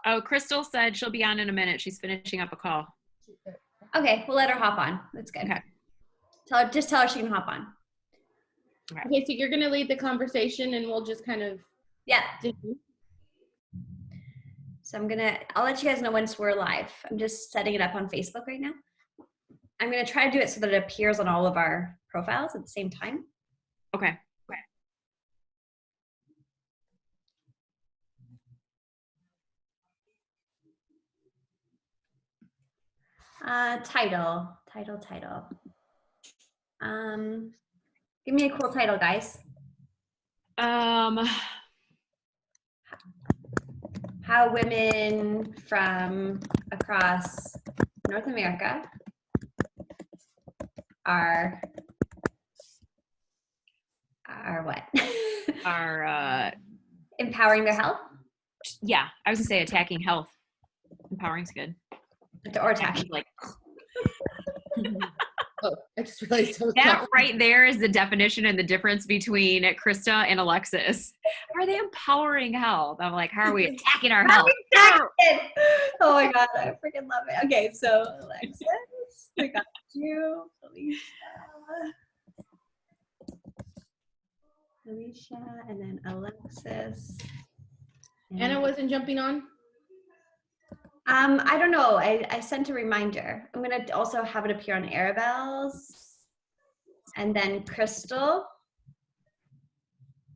Oh, Crystal said she'll be on in a minute. She's finishing up a call. Okay, we'll let her hop on. That's good. Okay. Just tell her she can hop on. Okay, so you're gonna lead the conversation, and we'll just kind of So I'll let you guys know once we're live. I'm just setting it up on Facebook right now. I'm gonna try to do it so that it appears on all of our profiles at the same time. Okay. Title. Give me a cool title, guys. How women from across North America are what? Are empowering their health? Yeah, I was gonna say attacking health. Empowering's good. Or attacking. Like oh, I just realized that right there is the definition and the difference between Krista and Alexis. Are they empowering health? I'm like, how are we attacking our health? Oh my god, I freaking love it. Okay, so Alexis, we got you, Felicia, and then Alexis. Anna wasn't jumping on? I don't know. I sent a reminder. I'm gonna also have it appear on Arabelle's, and then Crystal.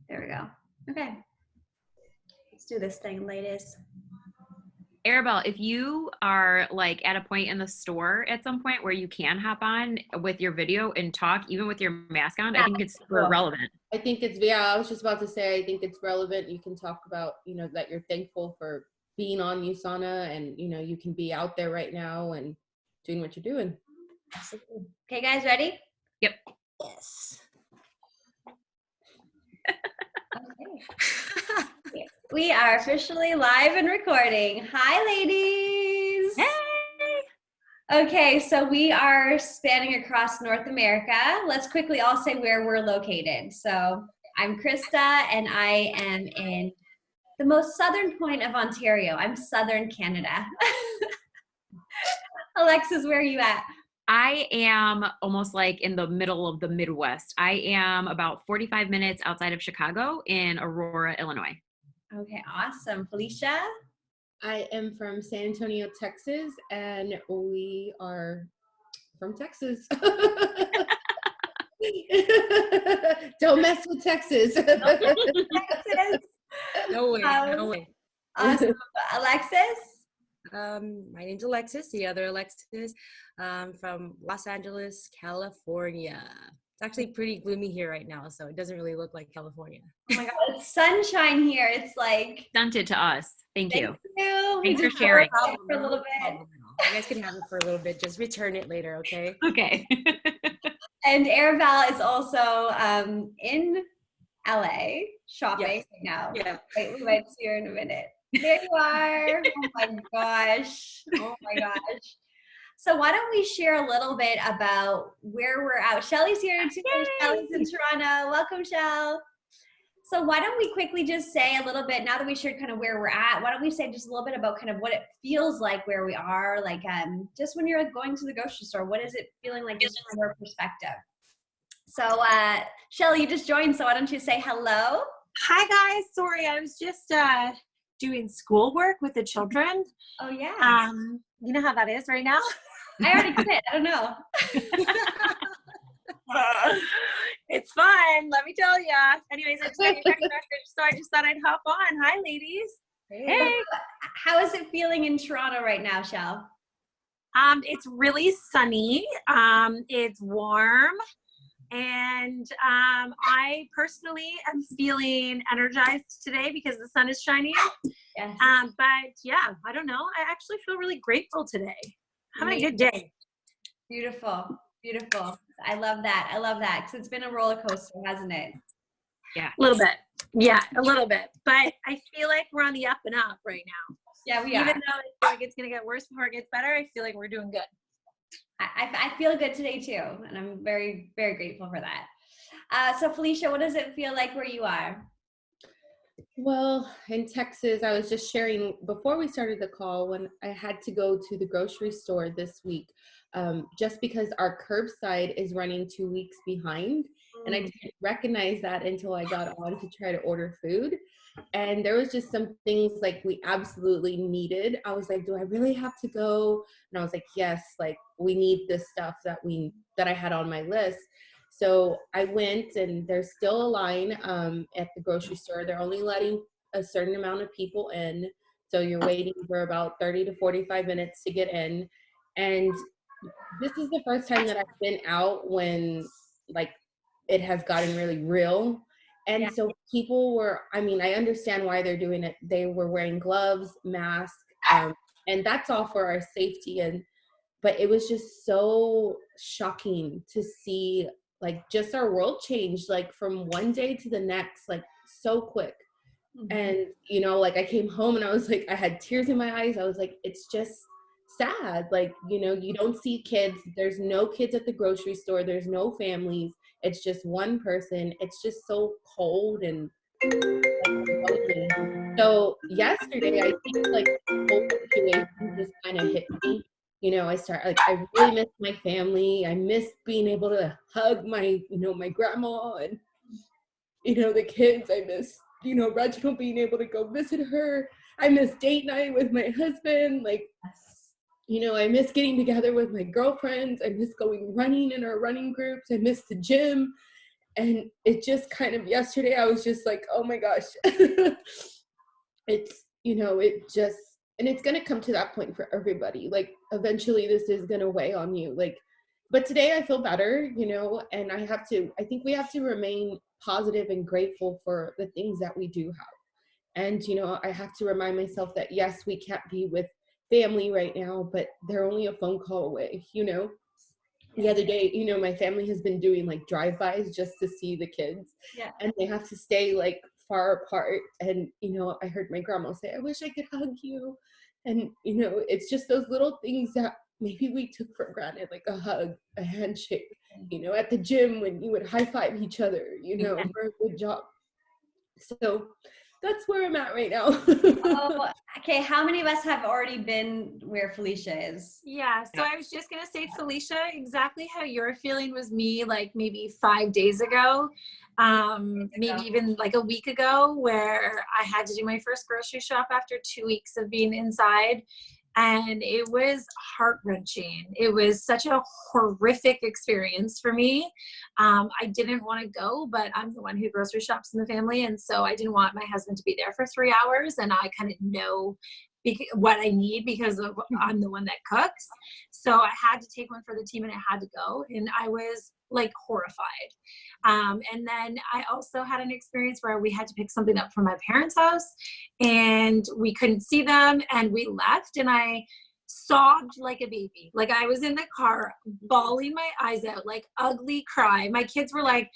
There we go. Okay, let's do this thing, ladies. Arabelle, if you are like at a point in the store at some point where you can hop on with your video and talk, even with your mask on, I think it's super relevant. I think it's, I was just about to say, I think it's relevant. You can talk about, that you're thankful for being on Usana, and, you can be out there right now and doing what you're doing. Okay, guys, ready? Yep. Yes. Okay. We are officially live and recording. Hi, ladies. Hey. Okay, so we are spanning across North America. Let's quickly all say where we're located. So I'm Krista, and I am in the most southern point of Ontario. I'm southern Canada. Alexis, where are you at? I am almost like in the middle of the Midwest. I am about 45 minutes outside of Chicago in Aurora, Illinois. Okay, awesome. Felicia? I am from San Antonio, Texas, and we are from Texas. Don't mess with Texas. Texas. No way. Awesome. Alexis? My name's Alexis, the other Alexis, from Los Angeles, California. It's actually pretty gloomy here right now, so it doesn't really look like California. Oh my god, it's sunshine here. It's like sent it to us. Thank you. Thanks for sharing. For a little bit. You guys can have it for a little bit. Just return it later, okay? Okay. And Arabelle is also in LA shopping now. Yeah. Wait, we might see her in a minute. There you are. Oh my gosh. Oh my gosh. So why don't we share a little bit about where we're at? Shelly's here too. Shelly's in Toronto. Welcome, Shell. So why don't we quickly just say a little bit, now that we shared kind of where we're at, why don't we say just a little bit about kind of what it feels like where we are, like just when you're going to the grocery store, what is it feeling like just from your perspective? So Shelly, you just joined, so why don't you say hello? Hi guys, sorry, I was just doing schoolwork with the children. Oh yeah. You know how that is right now? I already quit, I don't know. It's fun, let me tell you. Anyways, I just got your text message, so I just thought I'd hop on. Hi, ladies. Hey. How is it feeling in Toronto right now, Shell? It's really sunny. It's warm. And I personally am feeling energized today because the sun is shining. Yes. But yeah, I don't know. I actually feel really grateful today. Having a good day. Beautiful. Beautiful. I love that. I love that. Because it's been a roller coaster, hasn't it? Yeah. A little bit. Yeah, a little bit. But I feel like we're on the up and up right now. Yeah, we are. Even though I feel like it's going to get worse before it gets better, I feel like we're doing good. I feel good today too. And I'm very, very grateful for that. So Felicia, what does it feel like where you are? Well, in Texas, I was just sharing before we started the call when I had to go to the grocery store this week, just because our curbside is running 2 weeks behind. And I didn't recognize that until I got on to try to order food. And there was just some things like we absolutely needed. I was like, do I really have to go? And I was like, yes, like we need this stuff that I had on my list. So I went, and there's still a line at the grocery store. They're only letting a certain amount of people in. So you're waiting for about 30 to 45 minutes to get in. And this is the first time that I've been out when like it has gotten really real. And so people were, I mean, I understand why they're doing it. They were wearing gloves, masks, and that's all for our safety. But it was just so shocking to see like just our world change like from one day to the next, like so quick. And like I came home and I was like, I had tears in my eyes. I was like, it's just sad. Like, you don't see kids. There's no kids at the grocery store. There's no families. It's just one person. It's just so cold and lonely. So yesterday, I think like the whole situation just kind of hit me. I really miss my family. I miss being able to hug my grandma and, the kids. I miss, Reginald being able to go visit her. I miss date night with my husband. Like, I miss getting together with my girlfriends. I miss going running in our running groups. I miss the gym. And it just kind of, yesterday I was just like, oh my gosh. And it's going to come to that point for everybody. Like, eventually this is going to weigh on you. Like, but today I feel better, and I think we have to remain positive and grateful for the things that we do have. And, I have to remind myself that, yes, we can't be with family right now, but they're only a phone call away, The other day, my family has been doing like drive-bys just to see the kids. Yeah. And they have to stay like far apart. And, I heard my grandma say, I wish I could hug you. And, it's just those little things that maybe we took for granted, like a hug, a handshake, at the gym when you would high five each other, for a good job. So that's where I'm at right now. Oh, okay. How many of us have already been where Felicia is? Yeah. So I was just going to say, Felicia, exactly how you're feeling was me like maybe 5 days ago, maybe even like a week ago, where I had to do my first grocery shop after 2 weeks of being inside. And it was heart-wrenching. It was such a horrific experience for me. I didn't want to go, but I'm the one who grocery shops in the family. And so I didn't want my husband to be there for 3 hours. And I kind of know what I need because I'm the one that cooks. So I had to take one for the team and I had to go. And I was like horrified. And then I also had an experience where we had to pick something up from my parents' house and we couldn't see them and we left and I sobbed like a baby. Like I was in the car bawling my eyes out, like ugly cry. My kids were like,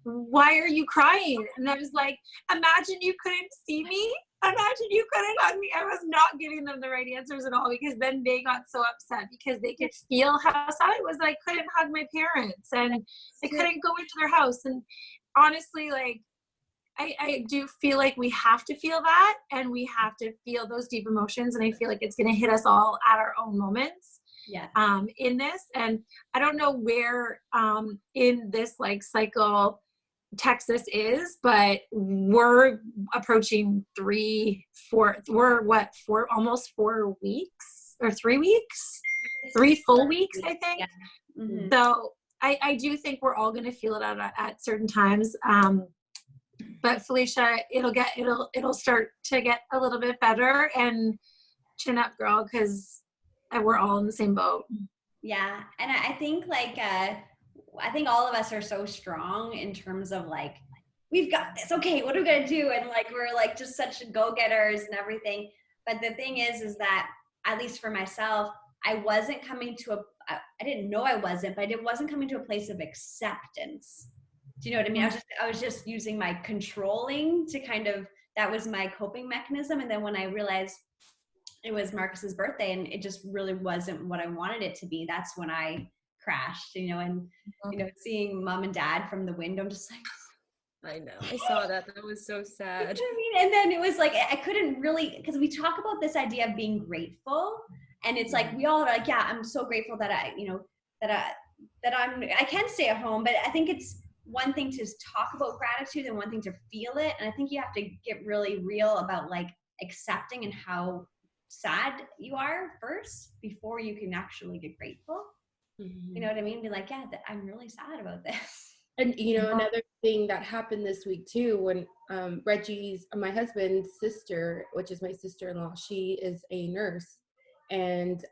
why are you crying? And I was like, imagine you couldn't see me. Imagine you couldn't hug me. I was not giving them the right answers at all because then they got so upset because they could feel how sad it was that I couldn't hug my parents and I couldn't go into their house. And honestly, like, I do feel like we have to feel that and we have to feel those deep emotions. And I feel like it's going to hit us all at our own moments. Yeah. In this. And I don't know where in this like cycle Texas is, but we're approaching almost 4 weeks or 3 weeks, 3 full weeks, I think. Yeah. Mm-hmm. So I do think we're all going to feel it at certain times. But Felicia, it'll start to get a little bit better, and chin up, girl, because we're all in the same boat. Yeah. And I think I think all of us are so strong in terms of like, we've got this. Okay, what are we gonna do? And like, we're like just such go-getters and everything. But the thing is that at least for myself, I wasn't coming to I didn't know I wasn't, but it wasn't coming to a place of acceptance. Do you know what I mean? I was just using my controlling to that was my coping mechanism. And then when I realized it was Marcus's birthday and it just really wasn't what I wanted it to be, that's when I crashed, and seeing mom and dad from the window, I'm just like, I know. I saw that. That was so You know sad. what I mean? And then it was like, I couldn't really, because we talk about this idea of being grateful, and it's like, we all are like, yeah, I'm so grateful that I can stay at home, but I think it's one thing to talk about gratitude and one thing to feel it. And I think you have to get really real about like accepting and how sad you are first before you can actually get grateful. You know what I mean? Be like, yeah, I'm really sad about this. And another thing that happened this week too, when my husband's sister, which is my sister-in-law, she is a nurse, and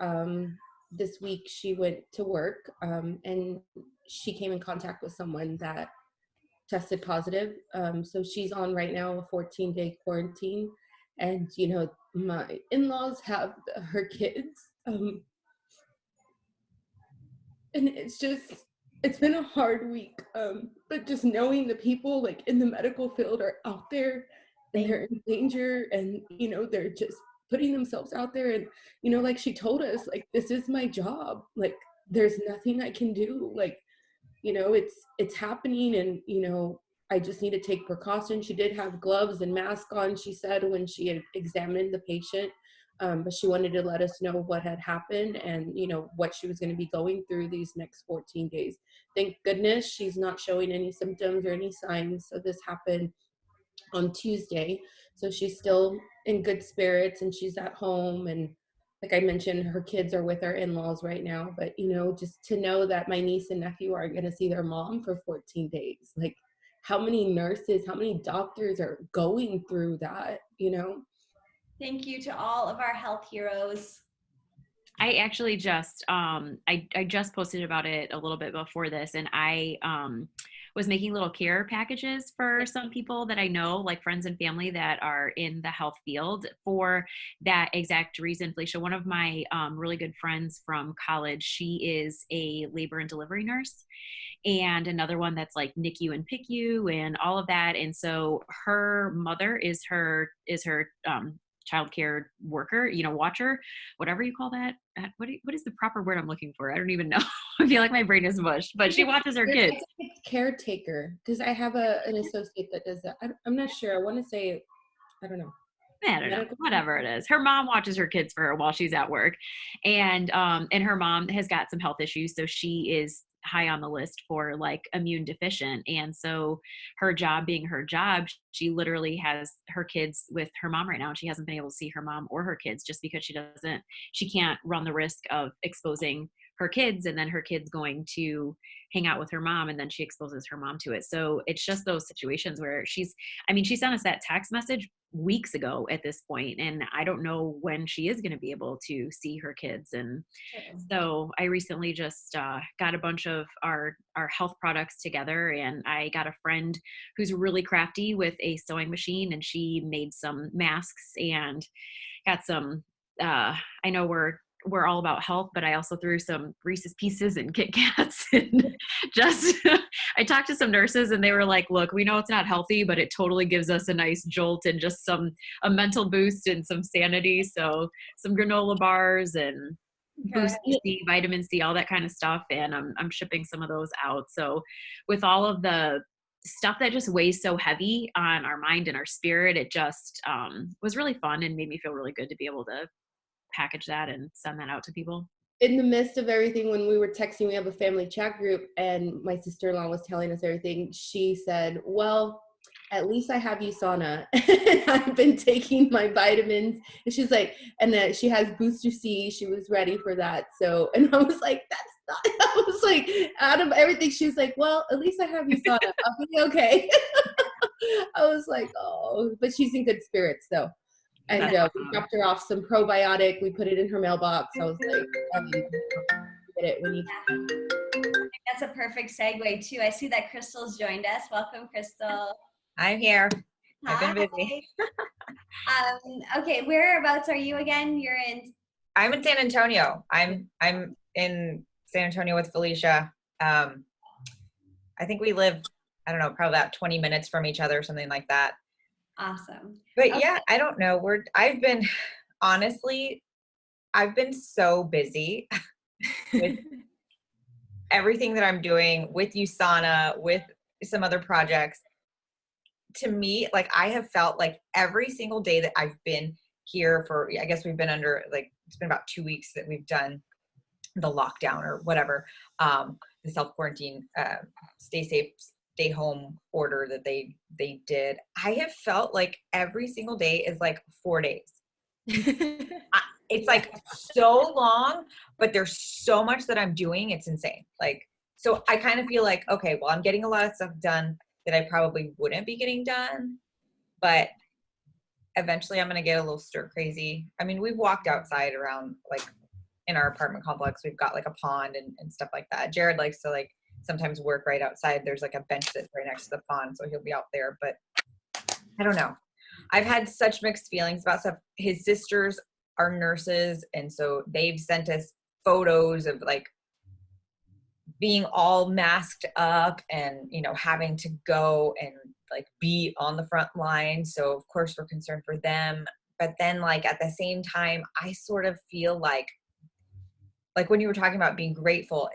this week she went to work, and she came in contact with someone that tested positive. So she's on right now a 14-day quarantine, and my in-laws have her kids, and it's been a hard week, but just knowing the people like in the medical field are out there and they're in danger, and they're just putting themselves out there, and like she told us, like, this is my job, like there's nothing I can do, like it's happening, and I just need to take precautions. She did have gloves and mask on, she said, when she had examined the patient, but she wanted to let us know what had happened and what she was going to be going through these next 14 days. Thank goodness she's not showing any symptoms or any signs. So this happened on Tuesday, so she's still in good spirits and she's at home, and like I mentioned, her kids are with her in-laws right now. But just to know that my niece and nephew are going to see their mom for 14 days, like how many nurses, how many doctors are going through that. Thank you to all of our health heroes. I actually just I just posted about it a little bit before this, and I was making little care packages for some people that I know, like friends and family that are in the health field, for that exact reason. Felicia, one of my really good friends from college, she is a labor and delivery nurse, and another one that's like NICU and PICU and all of that. And so her mother is her childcare worker, watcher, whatever you call that. What is the proper word I'm looking for? I don't even know. I feel like my brain is mush, but she watches her kids. It's caretaker, because I have an associate that does that. I'm not sure. I want to say, I don't know. I don't know, whatever it is. Her mom watches her kids for her while she's at work. And her mom has got some health issues. So she is high on the list for like immune deficient. And so her job being her job, she literally has her kids with her mom right now. And she hasn't been able to see her mom or her kids just because she can't run the risk of exposing her kids, and then her kids going to hang out with her mom, and then she exposes her mom to it. So it's just those situations where she sent us that text message weeks ago at this point, and I don't know when she is going to be able to see her kids. And so I recently just got a bunch of our health products together, and I got a friend who's really crafty with a sewing machine, and she made some masks and got some I know we're all about health, but I also threw some Reese's Pieces and Kit Kats, and just I talked to some nurses, and they were like, look, we know it's not healthy, but it totally gives us a nice jolt and just a mental boost and some sanity. So some granola bars and Boost C, vitamin C, all that kind of stuff. And I'm shipping some of those out. So with all of the stuff that just weighs so heavy on our mind and our spirit, it just was really fun and made me feel really good to be able to package that and send that out to people. In the midst of everything, when we were texting, we have a family chat group, and my sister-in-law was telling us everything. She said, well, at least I have Usana, and I've been taking my vitamins. And she's like, and she has Booster C. She was ready for that. So, and I was like, that's not, I was like, out of everything, she's like, well, at least I have Usana. I'll be okay. I was like, oh, but she's in good spirits though. And we dropped her off some probiotic. We put it in her mailbox. I was like, get it when you can. That's a perfect segue too. I see that Crystal's joined us. Welcome, Crystal. I'm here. Hi. I've been busy. Okay, whereabouts are you again? I'm in San Antonio. I'm in San Antonio with Felicia. I think we live, I don't know, probably about 20 minutes from each other, something like that. Awesome. But yeah, I don't know. I've been so busy with everything that I'm doing with Usana, with some other projects. to me, like I have felt like every single day that I've been here for, I guess we've been under, like, it's been about 2 weeks that we've done the lockdown or whatever, the self-quarantine, stay safe, stay home order that they did. I have felt like every single day is like 4 days. It's like so long, but there's so much that I'm doing. It's insane. Like, so I kind of feel like, okay, well, I'm getting a lot of stuff done that I probably wouldn't be getting done, but eventually I'm going to get a little stir crazy. I mean, we've walked outside around, like in our apartment complex, we've got like a pond and stuff like that. Jared likes to like sometimes work right outside. There's like a bench that's right next to the pond, so he'll be out there, but I don't know. I've had such mixed feelings about stuff. His sisters are nurses, and so they've sent us photos of like being all masked up and, you know, having to go and like be on the front line. So of course we're concerned for them. But then like at the same time, I sort of feel like when you were talking about being grateful,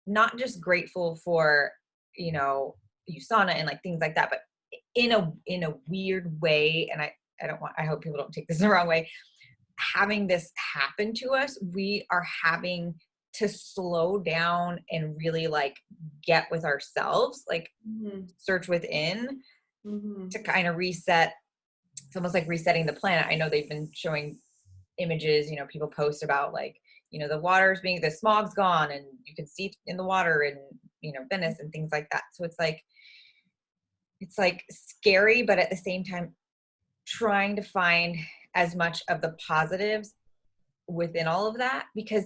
not just grateful for, you know, Usana and like things like that, but in a weird way. And I hope people don't take this the wrong way. Having this happen to us, we are having to slow down and really like get with ourselves, like search within to kind of reset. It's almost like resetting the planet. I know they've been showing images, you know, people post about like, you know, the smog's gone and you can see in the water and, you know, Venice and things like that. So it's like scary, but at the same time, trying to find as much of the positives within all of that, because,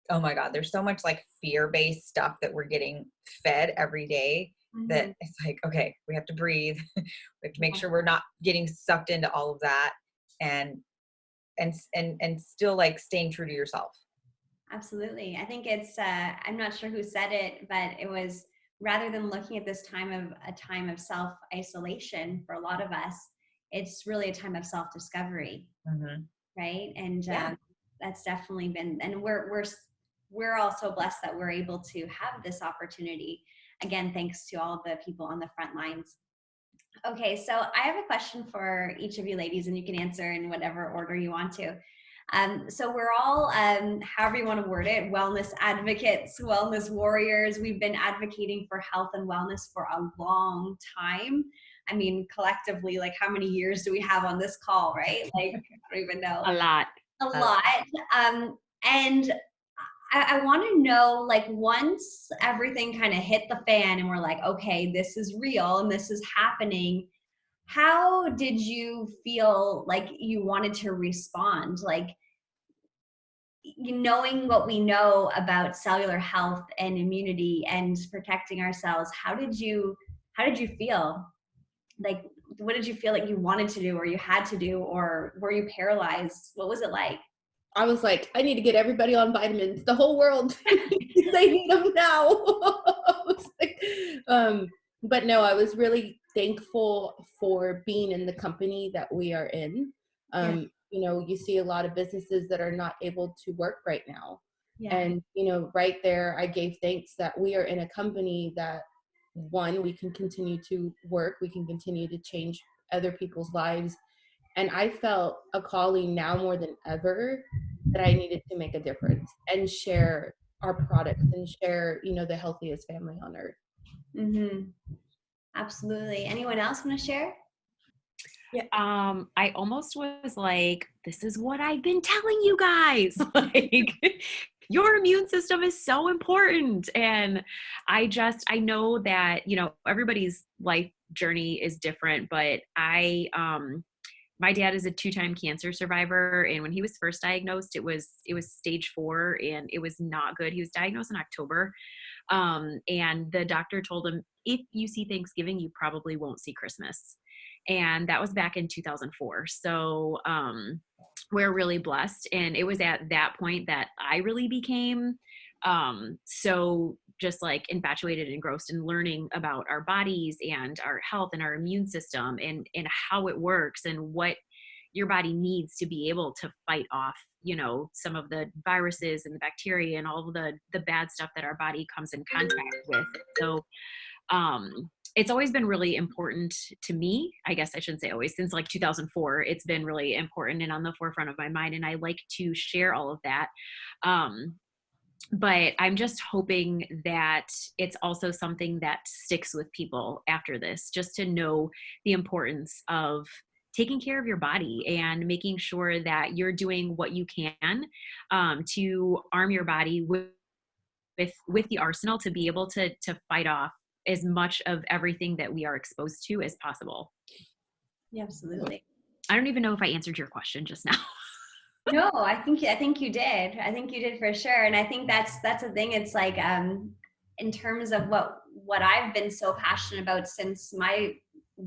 oh my God, there's so much like fear-based stuff that we're getting fed every day that it's like, okay, we have to breathe. We have to make sure we're not getting sucked into all of that and still like staying true to yourself. Absolutely. I think it's, I'm not sure who said it, but it was, rather than looking at this time of a time of self-isolation for a lot of us, it's really a time of self-discovery, right? And that's definitely been, and we're all so blessed that we're able to have this opportunity. Again, thanks to all the people on the front lines. Okay, so I have a question for each of you ladies, and you can answer in whatever order you want to. So we're all, however you want to word it, wellness advocates, wellness warriors. We've been advocating for health and wellness for a long time. I mean, collectively, like how many years do we have on this call, right? Like, I don't even know. A lot. And I want to know, like, once everything kind of hit the fan and we're like, okay, this is real and this is happening, how did you feel like you wanted to respond? Like, knowing what we know about cellular health and immunity and protecting ourselves, how did you feel? Like, what did you feel like you wanted to do or you had to do, or were you paralyzed? What was it like? I was like, I need to get everybody on vitamins. The whole world, they need them now. But no, I was really thankful for being in the company that we are in. You know, you see a lot of businesses that are not able to work right now. And, you know, right there, I gave thanks that we are in a company that, one, we can continue to work, we can continue to change other people's lives. And I felt a calling now more than ever that I needed to make a difference and share our products and share, you know, the healthiest family on earth. Absolutely. Anyone else want to share? Yeah. I almost was like, this is what I've been telling you guys. Like, your immune system is so important. And I know that, you know, everybody's life journey is different, but my dad is a 2-time cancer survivor. And when he was first diagnosed, it was stage 4 and it was not good. He was diagnosed in October. And the doctor told him, if you see Thanksgiving, you probably won't see Christmas. And that was back in 2004. So, we're really blessed. And it was at that point that I really became, so just like infatuated and engrossed in learning about our bodies and our health and our immune system and how it works and what your body needs to be able to fight off, you know, some of the viruses and the bacteria and all of the bad stuff that our body comes in contact with. So it's always been really important to me. I guess I shouldn't say always, since like 2004, it's been really important and on the forefront of my mind. And I like to share all of that. But I'm just hoping that it's also something that sticks with people after this, just to know the importance of taking care of your body and making sure that you're doing what you can to arm your body with the arsenal to be able to fight off as much of everything that we are exposed to as possible. Yeah, absolutely. I don't even know if I answered your question just now. No, I think you did. I think you did for sure. And I think that's the thing. It's like in terms of what I've been so passionate about since my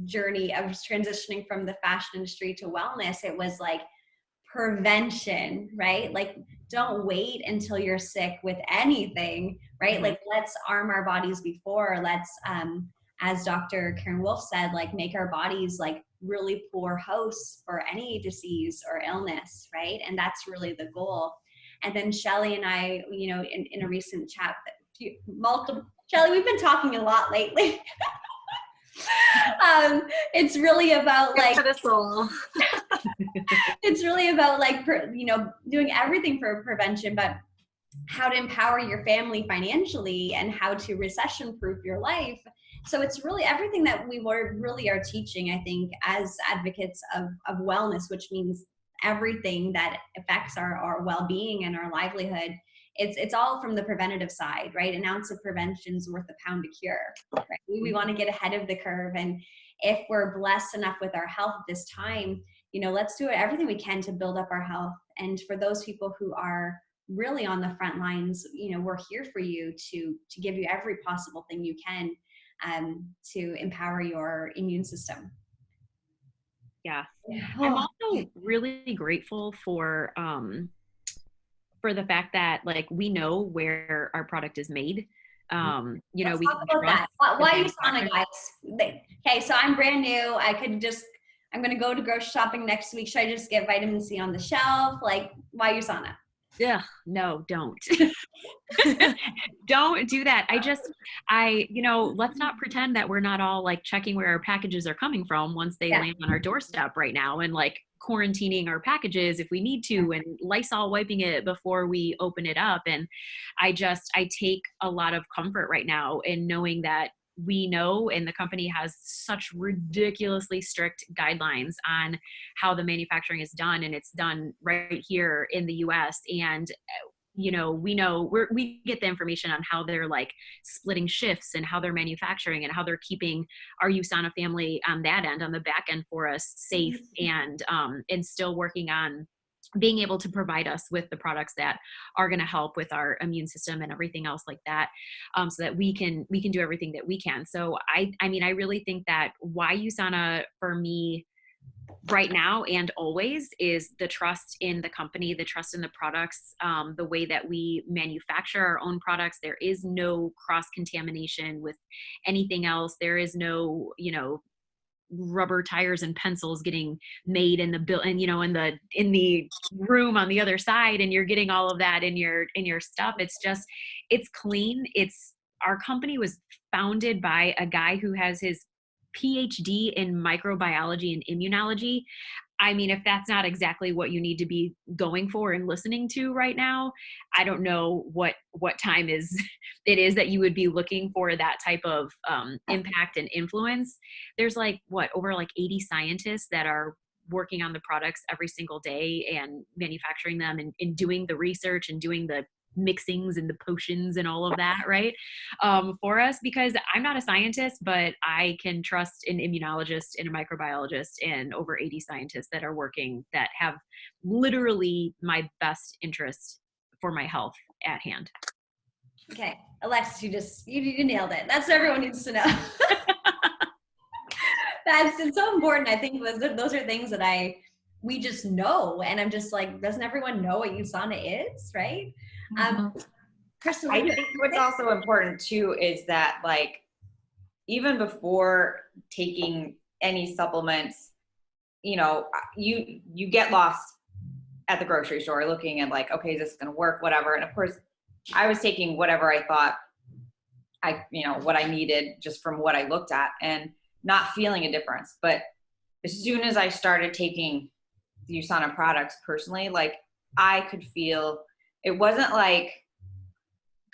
journey of transitioning from the fashion industry to wellness, it was like prevention, right? Like, don't wait until you're sick with anything, right? Mm-hmm. Like, let's arm our bodies before. Let's, as Dr. Karen Wolf said, like, make our bodies like really poor hosts for any disease or illness, right? And that's really the goal. And then Shelly and I, you know, in a recent chat, Shelly, we've been talking a lot lately. It's really about like for the soul. It's really about like, you know, doing everything for prevention, but how to empower your family financially and how to recession proof your life. So it's really everything that we really are teaching, I think, as advocates of wellness, which means everything that affects our well-being and our livelihood. It's all from the preventative side, right? An ounce of prevention is worth a pound of cure, right? We want to get ahead of the curve. And if we're blessed enough with our health at this time, you know, let's do everything we can to build up our health. And for those people who are really on the front lines, you know, we're here for you to give you every possible thing you can to empower your immune system. Yeah. I'm also really grateful for the fact that like we know where our product is made. You know, Let's we talk can about that. trust Why Usana, guys? Okay, so I'm brand new. I'm going to go to grocery shopping next week. Should I just get vitamin C on the shelf? Like, why Usana? Yeah, no, don't. Don't do that. You know, let's not pretend that we're not all like checking where our packages are coming from once they land on our doorstep right now, and like quarantining our packages if we need to, and Lysol wiping it before we open it up. And I take a lot of comfort right now in knowing that we know, and the company has such ridiculously strict guidelines on how the manufacturing is done, and it's done right here in the US. And you know, we get the information on how they're like splitting shifts and how they're manufacturing and how they're keeping our Usana family on that end, on the back end for us safe, and still working on being able to provide us with the products that are going to help with our immune system and everything else like that, so that we can do everything that we can. So I mean, I really think that why Usana for me right now and always is the trust in the company, the trust in the products, the way that we manufacture our own products. There is no cross contamination with anything else. There is no, you know, rubber tires and pencils getting made in the and you know, in the room on the other side, and you're getting all of that in your stuff. It's clean. Our company was founded by a guy who has his PhD in microbiology and immunology. I mean, if that's not exactly what you need to be going for and listening to right now, I don't know what time it is that you would be looking for that type of impact and influence. There's like over like 80 scientists that are working on the products every single day and manufacturing them and doing the research and doing the mixings and the potions and all of that, right? For us, because I'm not a scientist, but I can trust an immunologist and a microbiologist and over 80 scientists that are working, that have literally my best interest for my health at hand. Okay, Alexis, you nailed it. That's what everyone needs to know. It's so important. I think those are things that we just know, and I'm just like, doesn't everyone know what Usana is, right? Kristen, I think what's also important too is that like, even before taking any supplements, you know, you get lost at the grocery store looking at like, okay, is this going to work, whatever. And of course I was taking whatever I thought what I needed just from what I looked at, and not feeling a difference. But as soon as I started taking the Usana products personally, like I could feel, it wasn't like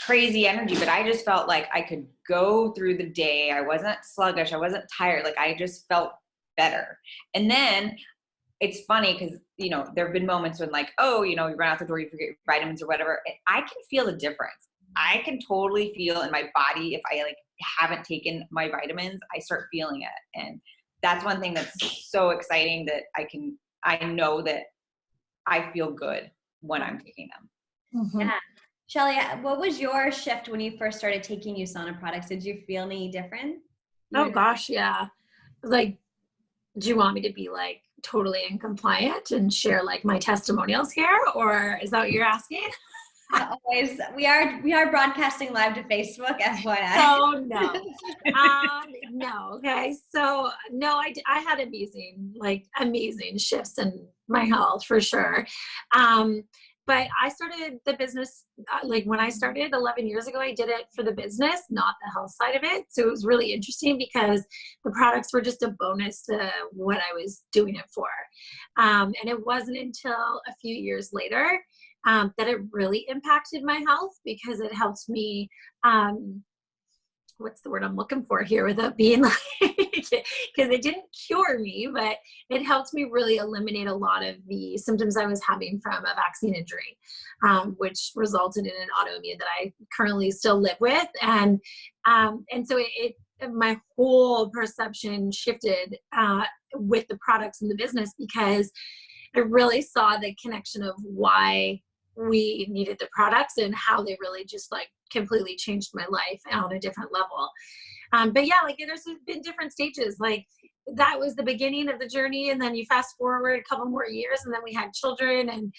crazy energy, but I just felt like I could go through the day. I wasn't sluggish. I wasn't tired. Like I just felt better. And then it's funny because, there have been moments when like, you run out the door, you forget your vitamins or whatever. And I can feel the difference. I can totally feel in my body if I like haven't taken my vitamins, I start feeling it. And that's one thing that's so exciting, that I know that I feel good when I'm taking them. Mm-hmm. Yeah. Shelly, what was your shift when you first started taking Usana products? Did you feel any different? Oh gosh, yeah. Like, do you want me to be like totally in compliant and share like my testimonials here, or is that what you're asking? Always. We are broadcasting live to Facebook, FYI. Oh no. No. Okay. So no, I had amazing shifts in my health for sure. But I started the business, when I started 11 years ago, I did it for the business, not the health side of it. So it was really interesting because the products were just a bonus to what I was doing it for. And it wasn't until a few years later that it really impacted my health, because it helped me, what's the word I'm looking for here without being like, because it didn't cure me, but it helped me really eliminate a lot of the symptoms I was having from a vaccine injury, which resulted in an autoimmune that I currently still live with. And so my whole perception shifted with the products in the business, because I really saw the connection of why we needed the products and how they really just like completely changed my life on a different level. But yeah, like there's been different stages. Like that was the beginning of the journey. And then you fast forward a couple more years, and then we had children, and,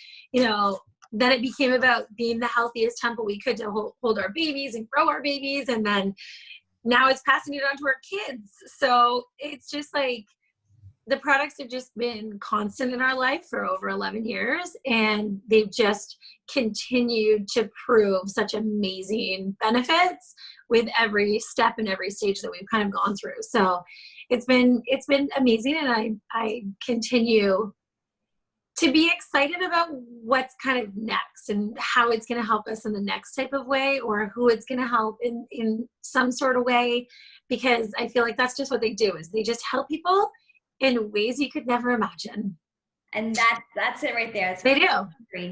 then it became about being the healthiest temple we could to hold our babies and grow our babies. And then now it's passing it on to our kids. So it's just like, the products have just been constant in our life for over 11 years, and they've just continued to prove such amazing benefits with every step and every stage that we've kind of gone through. So it's been amazing, and I continue to be excited about what's kind of next and how it's going to help us in the next type of way, or who it's going to help in some sort of way, because I feel like that's just what they do, is they just help people in ways you could never imagine. And that's it right there. They do.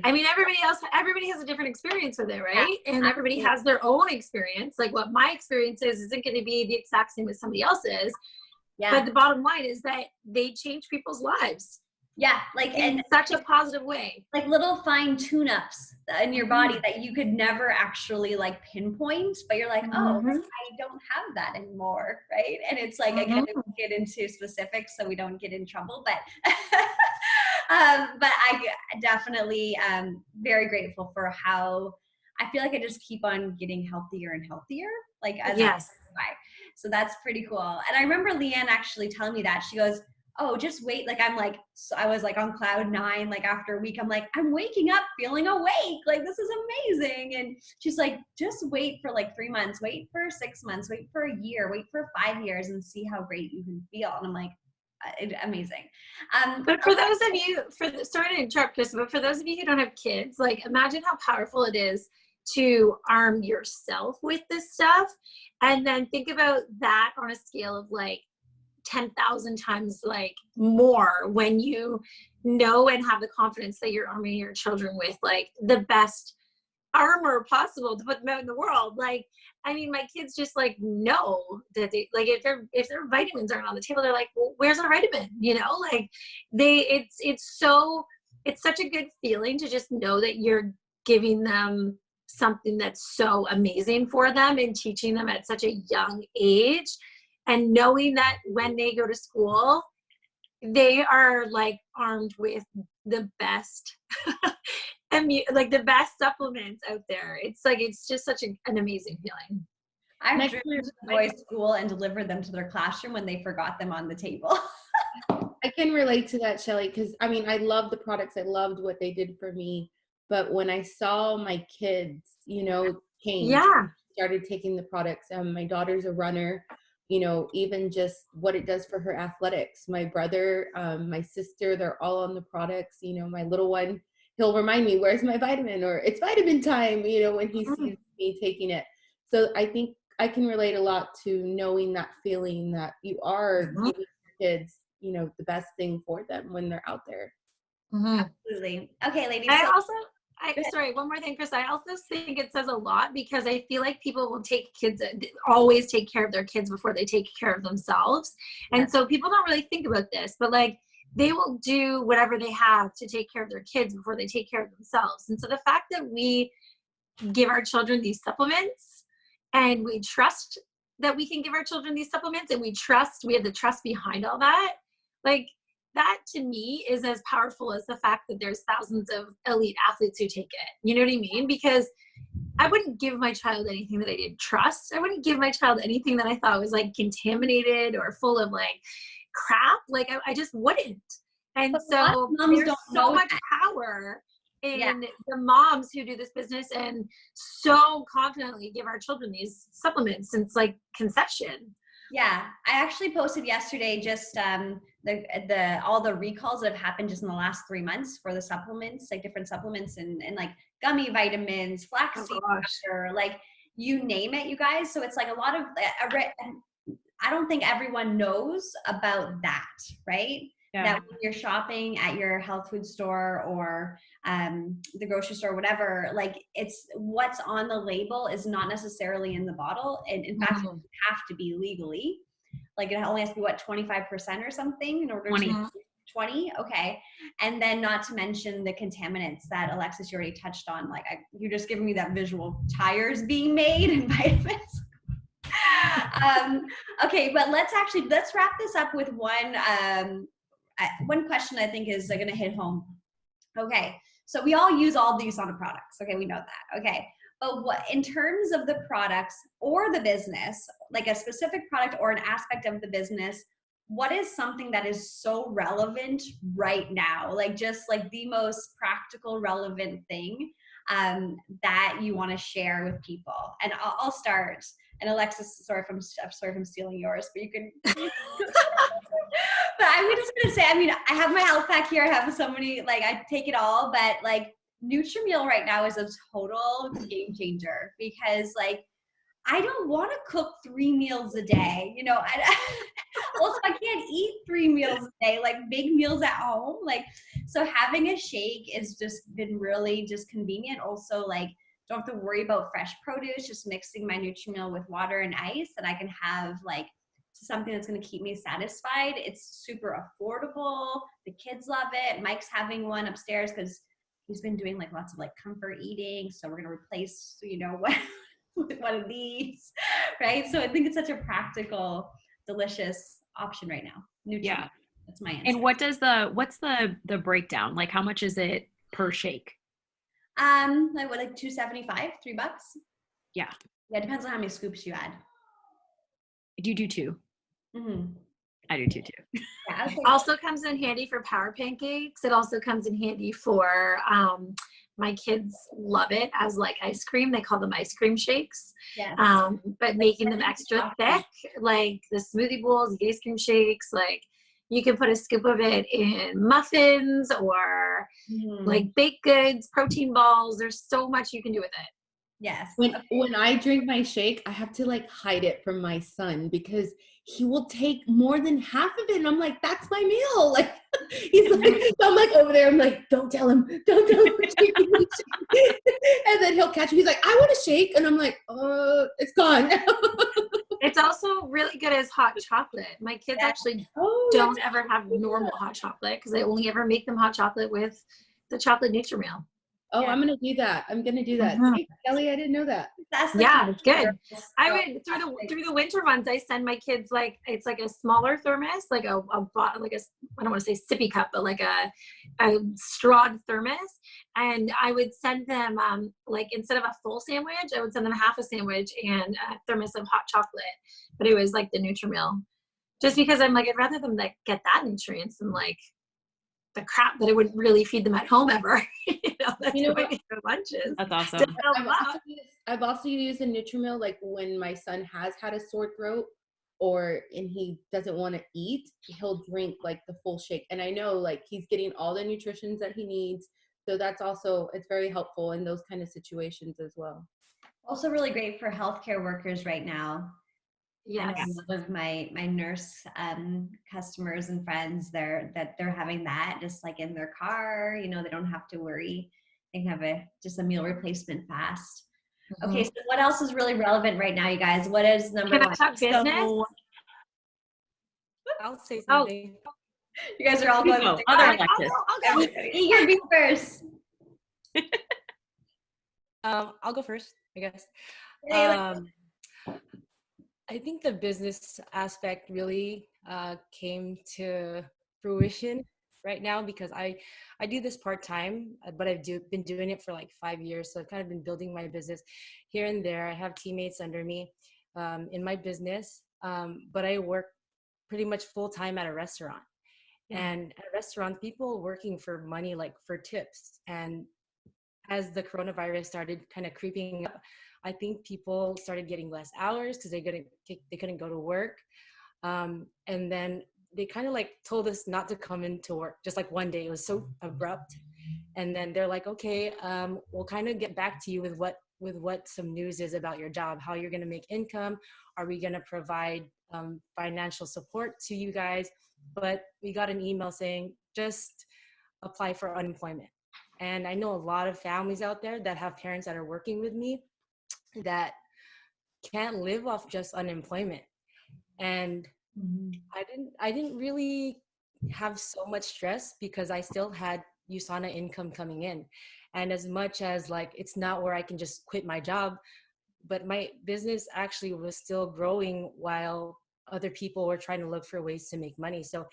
I mean, everybody has a different experience with it, right? Yeah, and everybody has their own experience. Like what my experience isn't going to be the exact same as somebody else's. Yeah. But the bottom line is that they change people's lives. Yeah, in such a positive way. Like little fine tune-ups in your body that you could never actually like pinpoint, but you're like, I don't have that anymore, right? And it's like, again, we won't get into specifics so we don't get in trouble, but but I definitely am very grateful for how I feel like I just keep on getting healthier and healthier, like as yes. So that's pretty cool. And I remember Leanne actually telling me that. She goes, oh, just wait. Like, I'm like, so I was like on cloud 9, like after a week, I'm like, I'm waking up feeling awake. Like, this is amazing. And she's like, just wait for like 3 months, wait for 6 months, wait for a year, wait for 5 years, and see how great you can feel. And I'm like, amazing. But for those of you, sorry to interrupt, Chris, but for those of you who don't have kids, like imagine how powerful it is to arm yourself with this stuff. And then think about that on a scale of like 10,000 times like more when you know and have the confidence that you're arming your children with like the best armor possible to put them out in the world. Like, I mean, my kids just like know that they like if their vitamins aren't on the table, they're like, well, where's our vitamin? Like it's such a good feeling to just know that you're giving them something that's so amazing for them and teaching them at such a young age. And knowing that when they go to school, they are like armed with the best, like the best supplements out there. It's just such an amazing feeling. I've driven to the boys' school and delivered them to their classroom when they forgot them on the table. I can relate to that, Shelly, because I mean, I love the products. I loved what they did for me. But when I saw my kids, change. Yeah. started taking the products. My daughter's a runner, you know, even just what it does for her athletics. My brother, my sister, they're all on the products. You know, my little one, he'll remind me, where's my vitamin? Or it's vitamin time, you know, when he sees me taking it. So I think I can relate a lot to knowing that feeling that you are giving your kids, you know, the best thing for them when they're out there. Absolutely. Okay, ladies. Sorry, one more thing, Chris. I also think it says a lot because I feel like people will always take care of their kids before they take care of themselves. And so people don't really think about this, but like they will do whatever they have to take care of their kids before they take care of themselves. And so the fact that we give our children these supplements and we trust that we can give our children these supplements and we have the trust behind all that, like, that to me is as powerful as the fact that there's thousands of elite athletes who take it. You know what I mean? Because I wouldn't give my child anything that I didn't trust. I wouldn't give my child anything that I thought was like contaminated or full of like crap. Like I just wouldn't. And so there's so much power in the moms who do this business and so confidently give our children these supplements since like conception. Yeah, I actually posted yesterday just all the recalls that have happened just in the last 3 months for the supplements, like different supplements and like gummy vitamins, flaxseed powder, like you name it, you guys. So it's like a lot of, I don't think everyone knows about that, right? That when you're shopping at your health food store or the grocery store, whatever, like it's what's on the label is not necessarily in the bottle. And in fact, it have to be legally. Like it only has to be 25% or something in order 20. to 20. Okay. And then not to mention the contaminants that Alexis, you already touched on. Like you're just giving me that visual, tires being made and vitamins. Okay. But let's wrap this up with one question I think is going to hit home. Okay, so we all use all the Usana products. Okay, we know that. Okay, but what in terms of the products or the business, like a specific product or an aspect of the business, what is something that is so relevant right now? Like just like the most practical, relevant thing that you want to share with people? And I'll start. And Alexis, sorry if I'm stealing yours, but you can. But I'm just gonna say, I mean, I have my health pack here. I have so many, like I take it all, but like Nutrimeal right now is a total game changer because like I don't want to cook 3 meals a day. You know, also I can't eat 3 meals a day, like big meals at home. Like, so having a shake has just been really just convenient. Also, like don't have to worry about fresh produce, just mixing my Nutrimeal with water and ice, and I can have like something that's going to keep me satisfied. It's super affordable. The kids love it. Mike's having one upstairs because he's been doing like lots of like comfort eating. So we're going to replace, you know, with one of these, right? So I think it's such a practical, delicious option right now. Nutrition. That's my answer. And what's the breakdown? Like how much is it per shake? Like $2.75, $3. Yeah. Yeah, it depends on how many scoops you add. Do you do 2? Mm-hmm. I do 2 too. Yeah, okay. Also comes in handy for power pancakes. It also comes in handy for my kids love it as like ice cream. They call them ice cream shakes. Yes. But making them extra thick, like the smoothie bowls, the ice cream shakes, like you can put a scoop of it in muffins or like baked goods, protein balls. There's so much you can do with it. Yes. When I drink my shake, I have to like hide it from my son because he will take more than half of it. And I'm like, that's my meal. Like he's like, so I'm like over there. I'm like, don't tell him. And then he'll catch me. He's like, I want a shake. And I'm like, it's gone. It's also really good as hot chocolate. My kids actually don't ever have normal hot chocolate because I only ever make them hot chocolate with the chocolate Nutrimeal. Oh, I'm going to do that. Hey, Kelly, I didn't know that. It's good. I would through the winter months, I send my kids like it's like a smaller thermos, like a I don't want to say sippy cup, but like a strawed thermos, and I would send them like instead of a full sandwich, I would send them half a sandwich and a thermos of hot chocolate, but it was like the Nutrimeal, just because I'm like I'd rather them like get that nutrients than like the crap that I wouldn't really feed them at home ever. That's what I need for lunches. That's awesome. I've also used a Nutrimil, like when my son has had a sore throat and he doesn't want to eat, he'll drink like the full shake. And I know like he's getting all the nutritions that he needs. So that's also, it's very helpful in those kind of situations as well. Also really great for healthcare workers right now. Yes. And with my nurse customers and friends, they're having that just like in their car. You know, they don't have to worry. They can have just a meal replacement fast. Okay, so what else is really relevant right now, you guys? What is number Can one? I talk business? So, I'll say something. You guys are all going. No, other Alexis. Eager to be first. I'll go first, I guess. Hey, I think the business aspect really came to fruition right now because I do this part-time, but I've been doing it for like 5 years. So I've kind of been building my business here and there. I have teammates under me in my business, but I work pretty much full-time at a restaurant. And at a restaurant, people working for money, like for tips. And as the coronavirus started kind of creeping up, I think people started getting less hours because they couldn't go to work. And then they kind of like told us not to come into work, just like one day. It was so abrupt. And then they're like, okay, we'll kind of get back to you with what some news is about your job, how you're going to make income. Are we going to provide financial support to you guys? But we got an email saying, just apply for unemployment. And I know a lot of families out there that have parents that are working with me that can't live off just unemployment. And I didn't really have so much stress because I still had Usana income coming in. And as much as like, it's not where I can just quit my job, but my business actually was still growing while other people were trying to look for ways to make money. So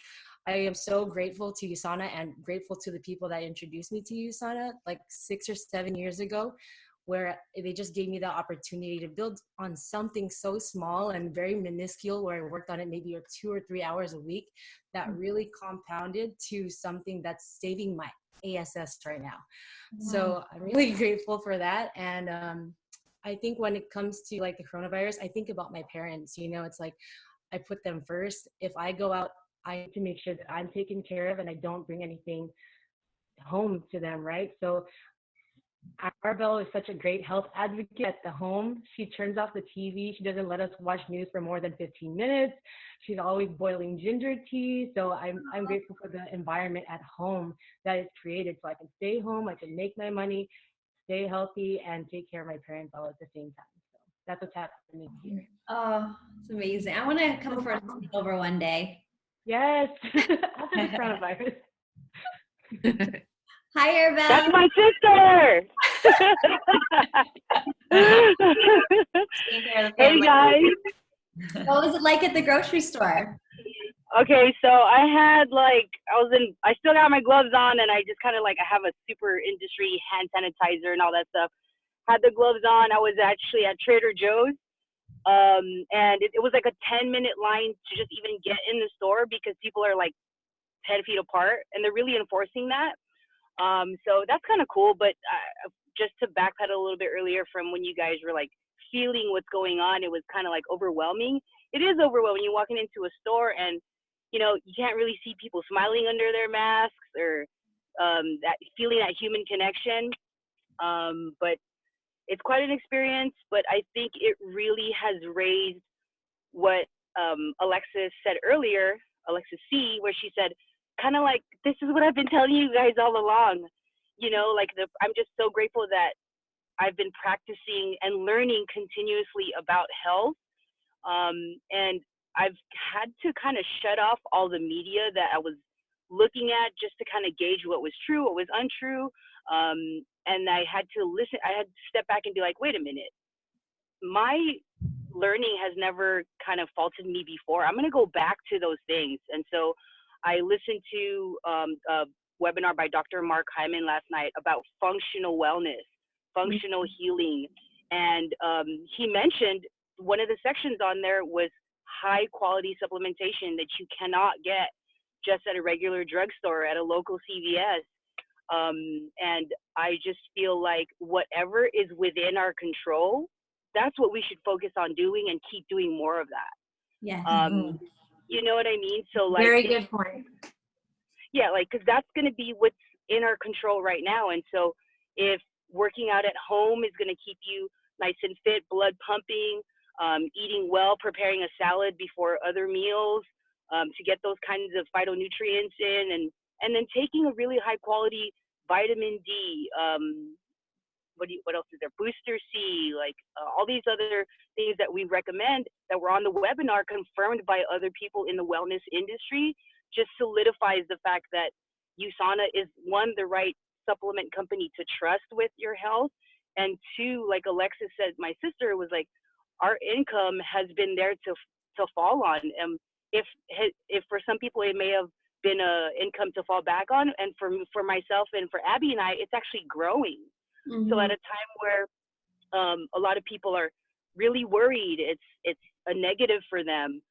I am so grateful to Usana and grateful to the people that introduced me to Usana like 6 or 7 years ago, where they just gave me the opportunity to build on something so small and very minuscule, where I worked on it maybe 2 or 3 hours a week, that really compounded to something that's saving my ASS right now. So I'm really grateful for that. And I think when it comes to like the coronavirus, I think about my parents. You know, it's like I put them first. If I go out, I need to make sure that I'm taken care of and I don't bring anything home to them, right? So Arabelle is such a great health advocate at the home. She turns off the TV. She doesn't let us watch news for more than 15 minutes. She's always boiling ginger tea. So I'm grateful for the environment at home that is created so I can stay home, I can make my money, stay healthy, and take care of my parents all at the same time. So that's what's happening here. Oh, it's amazing. I want to come for a sleepover one day. Yes, after the coronavirus. Hi, Arabelle. That's my sister. Hey guys. What was it like at the grocery store? Okay, so I still got my gloves on, and I just kind of like, I have a super industry hand sanitizer and all that stuff. Had the gloves on. I was actually at Trader Joe's. And it was like a 10-minute line to just even get in the store because people are like 10 feet apart, and they're really enforcing that. So that's kind of cool. But just to backpedal a little bit earlier from when you guys were like feeling what's going on, it was kind of like overwhelming. It is overwhelming. You're walking into a store and, you know, you can't really see people smiling under their masks or that feeling that human connection. But it's quite an experience, but I think it really has raised what Alexis said earlier, Alexis C., where she said, kind of like, this is what I've been telling you guys all along. You know, like I'm just so grateful that I've been practicing and learning continuously about health. And I've had to kind of shut off all the media that I was looking at just to kind of gauge what was true, what was untrue. And I had to listen, I had to step back and be like, wait a minute, my learning has never kind of faulted me before. I'm going to go back to those things. And so I listened to a webinar by Dr. Mark Hyman last night about functional wellness, functional healing. And he mentioned one of the sections on there was high quality supplementation that you cannot get just at a regular drugstore, at a local CVS. And I just feel like whatever is within our control, that's what we should focus on doing and keep doing more of that. Yeah. You know what I mean? So like, Very good point. yeah, like, cause that's going to be what's in our control right now. And so if working out at home is going to keep you nice and fit, blood pumping, eating well, preparing a salad before other meals, to get those kinds of phytonutrients in, and then taking a really high quality vitamin D, what else is there? Booster C, like all these other things that we recommend that were on the webinar confirmed by other people in the wellness industry, just solidifies the fact that Usana is, one, the right supplement company to trust with your health, and two, like Alexis said, my sister was like, our income has been there to fall on. If for some people it may have been a income to fall back on, and for myself and for Abby and I, it's actually growing. So at a time where a lot of people are really worried, it's a negative for them,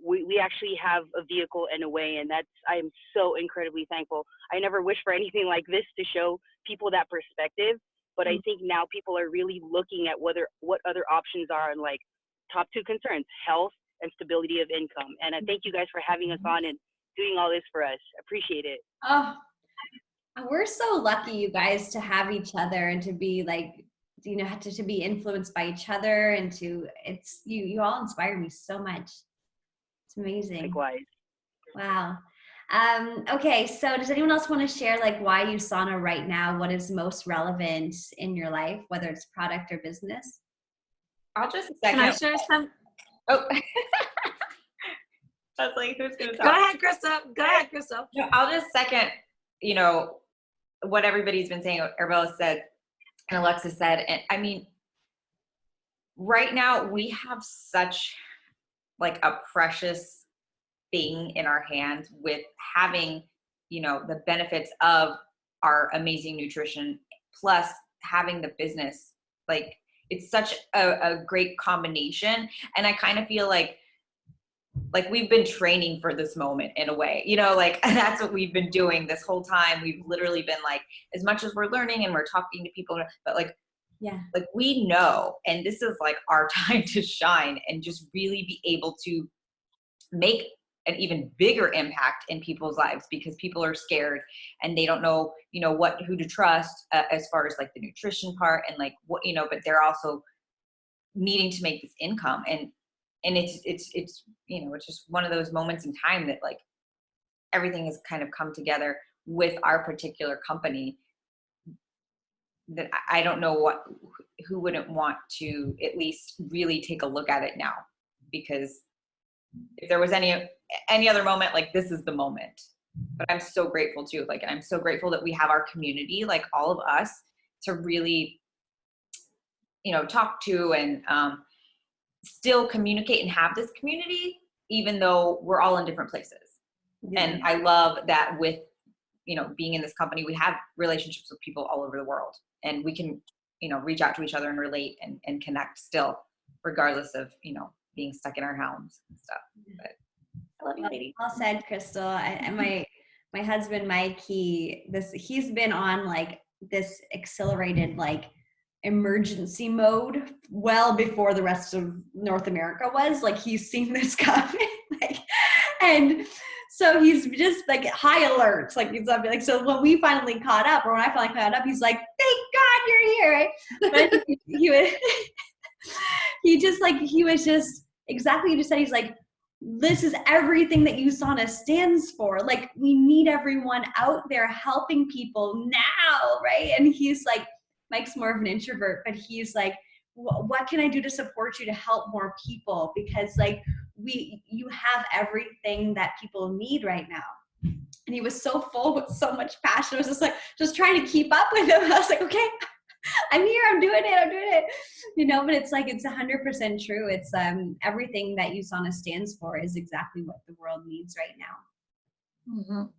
we actually have a vehicle and a way, and I am so incredibly thankful. I never wish for anything like this to show people that perspective, but I think now people are really looking at what other options are, and like top two concerns, health and stability of income. And I thank you guys for having us on and doing all this for us. Appreciate it. Oh, we're so lucky, you guys, to have each other and to be like, you know, to be influenced by each other, and you all inspire me so much. It's amazing. Likewise. Wow. Okay, so does anyone else want to share like why Usana right now, what is most relevant in your life, whether it's product or business? I'll just Can I share some? Oh. I was like, who's going to talk? Go ahead, Krista. Go ahead, Krista. No, I'll just second, you know, what everybody's been saying, what Arabelle said and Alexis said. And I mean, right now we have such like a precious thing in our hands with having, you know, the benefits of our amazing nutrition plus having the business. Like, it's such a great combination. And I kind of feel like we've been training for this moment in a way, you know, like that's what we've been doing this whole time. We've literally been like, as much as we're learning and we're talking to people, but like, yeah, like we know, and this is like our time to shine and just really be able to make an even bigger impact in people's lives, because people are scared and they don't know, you know, who to trust as far as like the nutrition part and like what, you know, but they're also needing to make this income. And it's, you know, it's just one of those moments in time that like everything has kind of come together with our particular company that I don't know who wouldn't want to at least really take a look at it now, because if there was any other moment, like this is the moment. But I'm so grateful too. Like, and I'm so grateful that we have our community, like all of us, to really, you know, talk to and still communicate and have this community, even though we're all in different places. Yeah. And I love that with, you know, being in this company, we have relationships with people all over the world, and we can, you know, reach out to each other and relate and connect still, regardless of, you know, being stuck in our homes and stuff. But I love you, lady. Well said, Crystal. And my husband, Mike, he's been on like this accelerated like emergency mode well before the rest of North America was. Like, he's seen this coming, like, and so he's just like high alert. Like, he's like, so when we finally caught up, or when I finally caught up, he's like, "Thank God you're here!" Right? But he was just exactly what you said. He's like, this is everything that Usana stands for. Like, we need everyone out there helping people now, right? And he's like, Mike's more of an introvert, but he's like, what can I do to support you to help more people? Because like you have everything that people need right now. And he was so full with so much passion. I was just like, just trying to keep up with him. I was like, okay, I'm here, I'm doing it, you know. But it's like, it's 100% true. It's everything that Usana stands for is exactly what the world needs right now.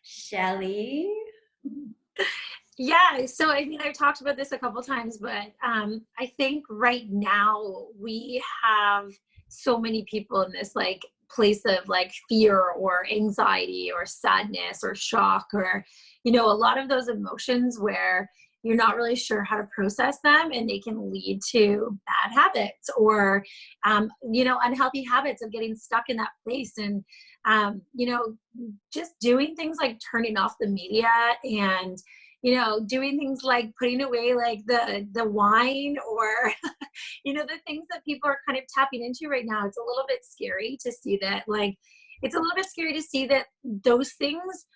Shelly? Yeah, so I mean, I've talked about this a couple times, but I think right now we have so many people in this like place of like fear or anxiety or sadness or shock, or, you know, a lot of those emotions where you're not really sure how to process them, and they can lead to bad habits or, you know, unhealthy habits of getting stuck in that place. And, you know, just doing things like turning off the media and, you know, doing things like putting away like the wine or, you know, the things that people are kind of tapping into right now. It's a little bit scary to see that, like, it's a little bit scary to see that those things,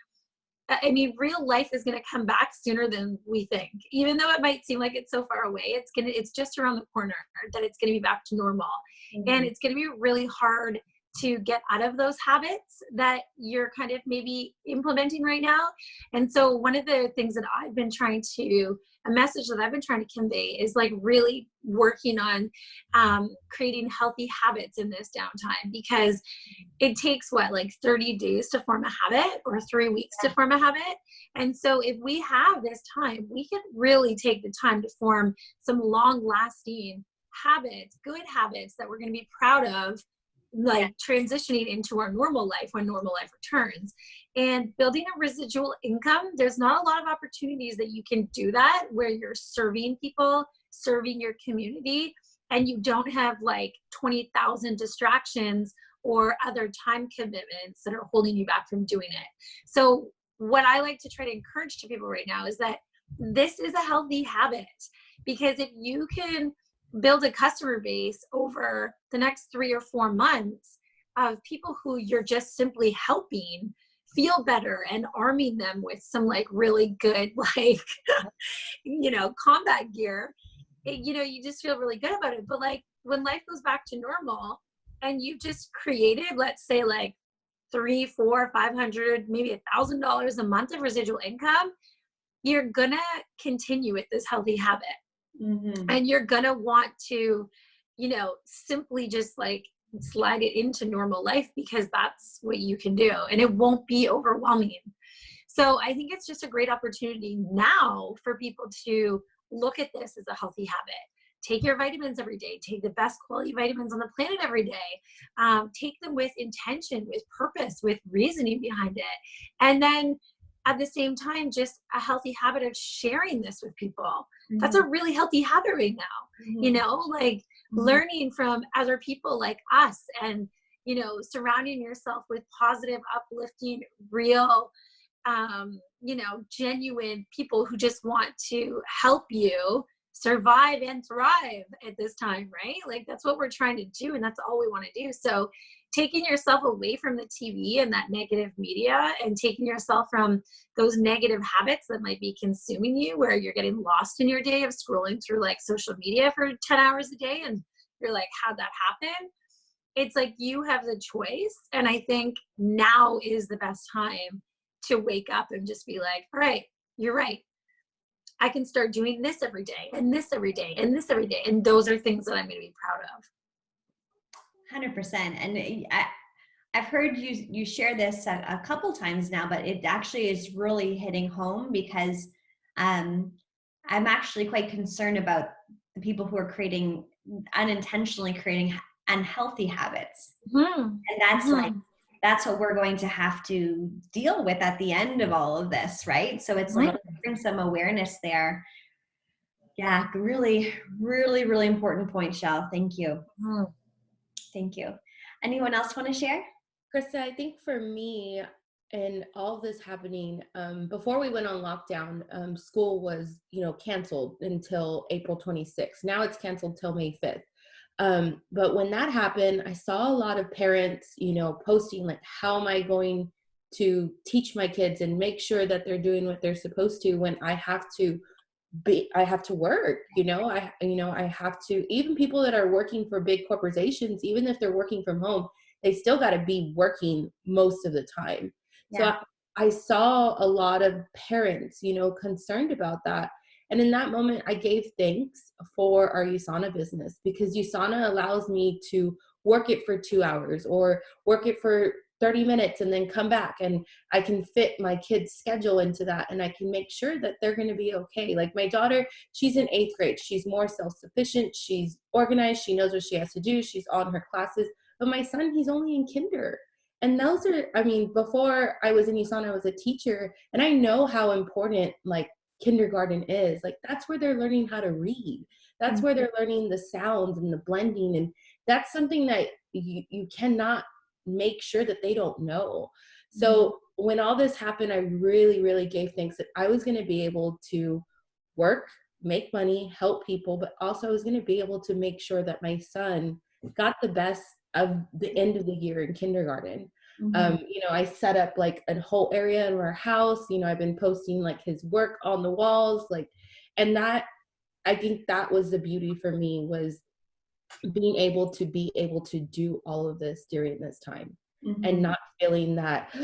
I mean, real life is going to come back sooner than we think. Even though it might seem like it's so far away, it's just around the corner that it's going to be back to normal. Mm-hmm. And it's going to be really hard to get out of those habits that you're kind of maybe implementing right now. And so one of the things that I've been trying to, a message that I've been trying to convey is like really working on creating healthy habits in this downtime, because it takes like 30 days to form a habit or 3 weeks to form a habit. And so if we have this time, we can really take the time to form some long lasting habits, good habits that we're going to be proud of, like transitioning into our normal life when normal life returns. And building a residual income, there's not a lot of opportunities that you can do that where you're serving people, serving your community, and you don't have like 20,000 distractions or other time commitments that are holding you back from doing it. So what I like to try to encourage to people right now is that this is a healthy habit, because if you can build a customer base over the next 3 or 4 months of people who you're just simply helping feel better and arming them with some like really good, like, you know, combat gear, you know, you just feel really good about it. But like when life goes back to normal and you just created, let's say like $300, $400, $500, maybe $1,000 a month of residual income, you're gonna continue with this healthy habit. Mm-hmm. And you're going to want to, you know, simply just like slide it into normal life, because that's what you can do and it won't be overwhelming. So I think it's just a great opportunity now for people to look at this as a healthy habit. Take your vitamins every day. Take the best quality vitamins on the planet every day. Take them with intention, with purpose, with reasoning behind it. And then at the same time, just a healthy habit of sharing this with people. Mm-hmm. That's a really healthy habit right now. Mm-hmm. You know, like learning from other people like us, and, you know, surrounding yourself with positive, uplifting, real, you know, genuine people who just want to help you survive and thrive at this time, right? Like that's what we're trying to do, and that's all we want to do. So taking yourself away from the TV and that negative media, and taking yourself from those negative habits that might be consuming you, where you're getting lost in your day of scrolling through like social media for 10 hours a day and you're like, how'd that happen? It's like you have the choice. And I think now is the best time to wake up and just be like, all right, you're right. I can start doing this every day and this every day and this every day. And those are things that I'm going to be proud of. 100%. And I've heard you share this a couple times now, but it actually is really hitting home, because I'm actually quite concerned about the people who are unintentionally creating unhealthy habits. Mm-hmm. And that's like, that's what we're going to have to deal with at the end of all of this, right? So it's like bring some awareness there. Yeah, really, really, really important point, Shell. Thank you. Mm-hmm. Thank you. Anyone else want to share? Krista, I think for me, and all this happening, before we went on lockdown, school was, you know, canceled until April 26th. Now it's canceled till May 5th. But when that happened, I saw a lot of parents, you know, posting like, how am I going to teach my kids and make sure that they're doing what they're supposed to when I have to work, I have to, even people that are working for big corporations, even if they're working from home, they still got to be working most of the time. Yeah. So I saw a lot of parents, you know, concerned about that. And in that moment, I gave thanks for our Usana business, because Usana allows me to work it for 2 hours or work it for 30 minutes and then come back, and I can fit my kids' schedule into that, and I can make sure that they're going to be okay. Like my daughter, she's in 8th grade. She's more self-sufficient. She's organized. She knows what she has to do. She's on her classes. but my son, he's only in kinder. And those are, I mean, before I was in Usana, I was a teacher, and I know how important like kindergarten is. Like that's where they're learning how to read. That's where they're learning the sounds and the blending. And that's something that you cannot make sure that they don't know. So when all this happened, I really, really gave thanks that I was going to be able to work, make money, help people, but also I was going to be able to make sure that my son got the best of the end of the year in kindergarten. You know, I set up like a whole area in our house. You know, I've been posting like his work on the walls, like, and that, I think that was the beauty for me, was being able to do all of this during this time and not feeling that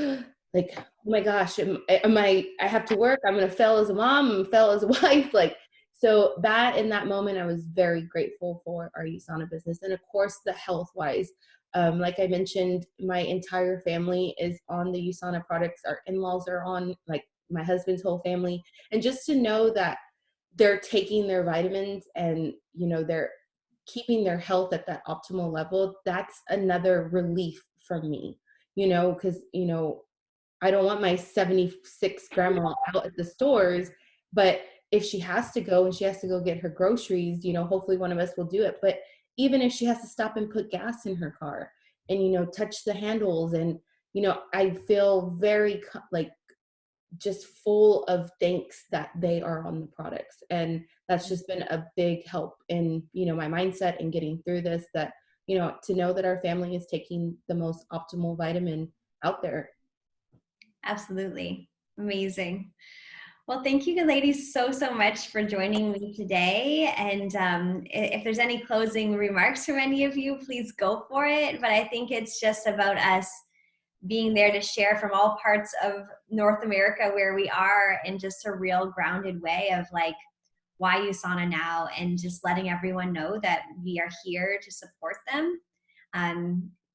like, oh my gosh, I have to work, I'm going to fail as a mom, I'm going to fail as a wife. Like, so that in that moment, I was very grateful for our Usana business. And of course, the health wise, like I mentioned, my entire family is on the Usana products. Our in-laws are on, like my husband's whole family. And just to know that they're taking their vitamins and, you know, they're keeping their health at that optimal level, that's another relief for me, you know, because, you know, I don't want my 76 grandma out at the stores, but if she has to go and she has to go get her groceries, you know, hopefully one of us will do it. But even if she has to stop and put gas in her car and, you know, touch the handles, and, you know, I feel very like just full of thanks that they are on the products. And that's just been a big help in, you know, my mindset and getting through this, that, you know, to know that our family is taking the most optimal vitamin out there. Absolutely. Amazing. Well, thank you ladies so much for joining me today. And if there's any closing remarks from any of you, please go for it. But I think it's just about us being there to share from all parts of North America where we are, in just a real grounded way of like, why Usana now, and just letting everyone know that we are here to support them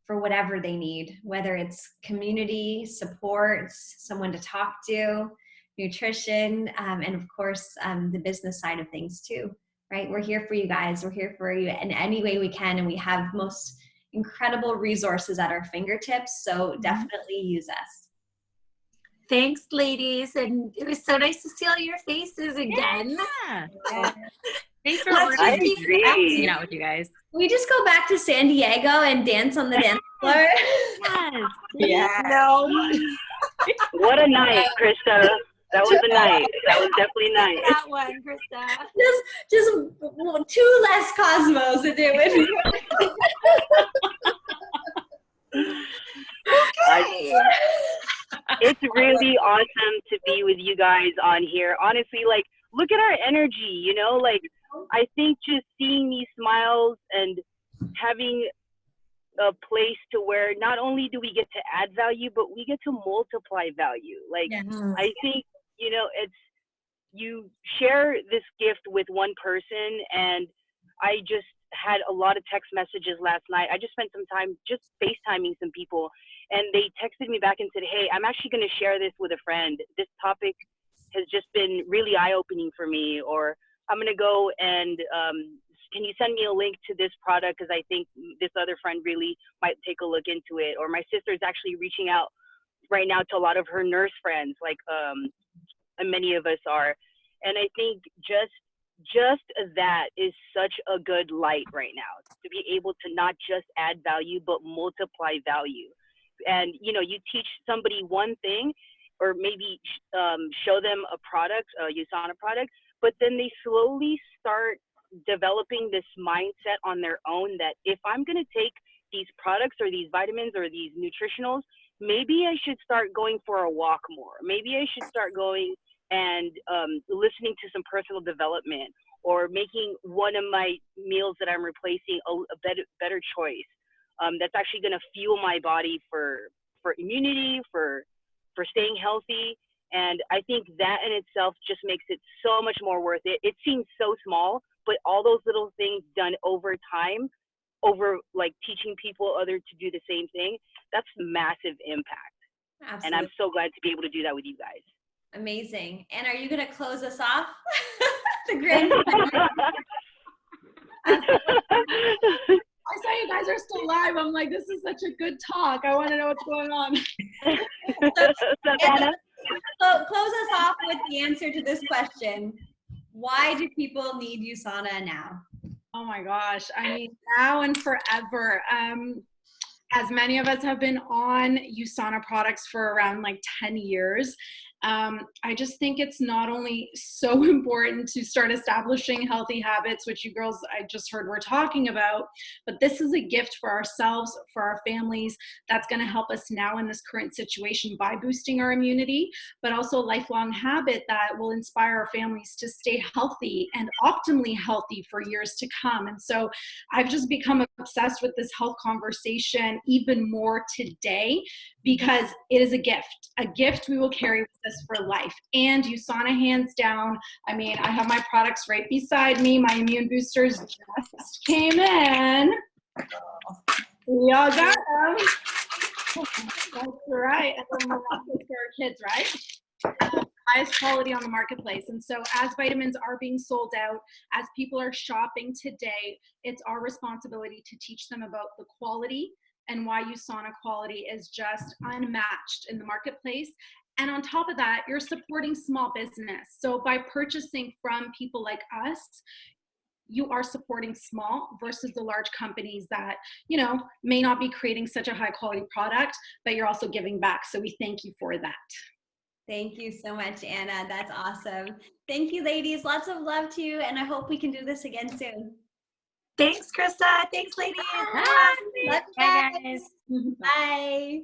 for whatever they need, whether it's community support, someone to talk to, nutrition, and of course, the business side of things too, right? We're here for you guys. We're here for you in any way we can, and we have most incredible resources at our fingertips, so definitely use us. Thanks, ladies, and it was so nice to see all your faces again. Yeah. Thanks for hanging out with you guys. We just go back to San Diego and dance on the dance floor. Yes. Yeah. No. What a night, Krista. That was a night. That was definitely nice. That one, Krista. Just 2 less Cosmos to do it. Okay. It's really awesome to be with you guys on here. Honestly, like, look at our energy, you know, like, I think just seeing these smiles and having a place to where not only do we get to add value, but we get to multiply value. Like, I think, you know, you share this gift with one person, and I just had a lot of text messages last night. I just spent some time just FaceTiming some people, and they texted me back and said, hey, I'm actually going to share this with a friend. This topic has just been really eye-opening for me, or I'm going to go and can you send me a link to this product, because I think this other friend really might take a look into it. Or my sister's actually reaching out right now to a lot of her nurse friends, like and many of us are. And I think just that is such a good light right now, to be able to not just add value, but multiply value. And, you know, you teach somebody one thing, or maybe show them a product, a Usana product, but then they slowly start developing this mindset on their own that if I'm going to take these products or these vitamins or these nutritionals, maybe I should start going for a walk more. Maybe I should start going and listening to some personal development, or making one of my meals that I'm replacing a better choice that's actually going to fuel my body for immunity, for staying healthy. And I think that in itself just makes it so much more worth it. It seems so small, but all those little things done over time, over like teaching people others to do the same thing, that's massive impact. Absolutely. And I'm so glad to be able to do that with you guys. Amazing. And are you going to close us off? The grand. I saw you guys are still live. I'm I'm like, this is such a good talk. I want to know what's going on. Savannah? Close us off with the answer to this question. Why do people need Usana now? Oh my gosh. I mean, now and forever. As many of us have been on Usana products for around like 10 years, I just think it's not only so important to start establishing healthy habits, which you girls, I just heard we're talking about, but this is a gift for ourselves, for our families, that's going to help us now in this current situation by boosting our immunity, but also a lifelong habit that will inspire our families to stay healthy and optimally healthy for years to come. And so I've just become obsessed with this health conversation even more today because it is a gift we will carry with us for life. And Usana, hands down, I mean, I have my products right beside me. My immune boosters just came in. We all got them. That's right. And then we're also for our kids, right? Highest quality on the marketplace. And so as vitamins are being sold out, as people are shopping today, it's our responsibility to teach them about the quality and why Usana quality is just unmatched in the marketplace. And on top of that, you're supporting small business. So by purchasing from people like us, you are supporting small versus the large companies that, you know, may not be creating such a high quality product, but you're also giving back. So we thank you for that. Thank you so much, Anna. That's awesome. Thank you, ladies. Lots of love to you. And I hope we can do this again soon. Thanks, Krista. Thanks, ladies. Bye. Love you Bye, guys. guys. Bye.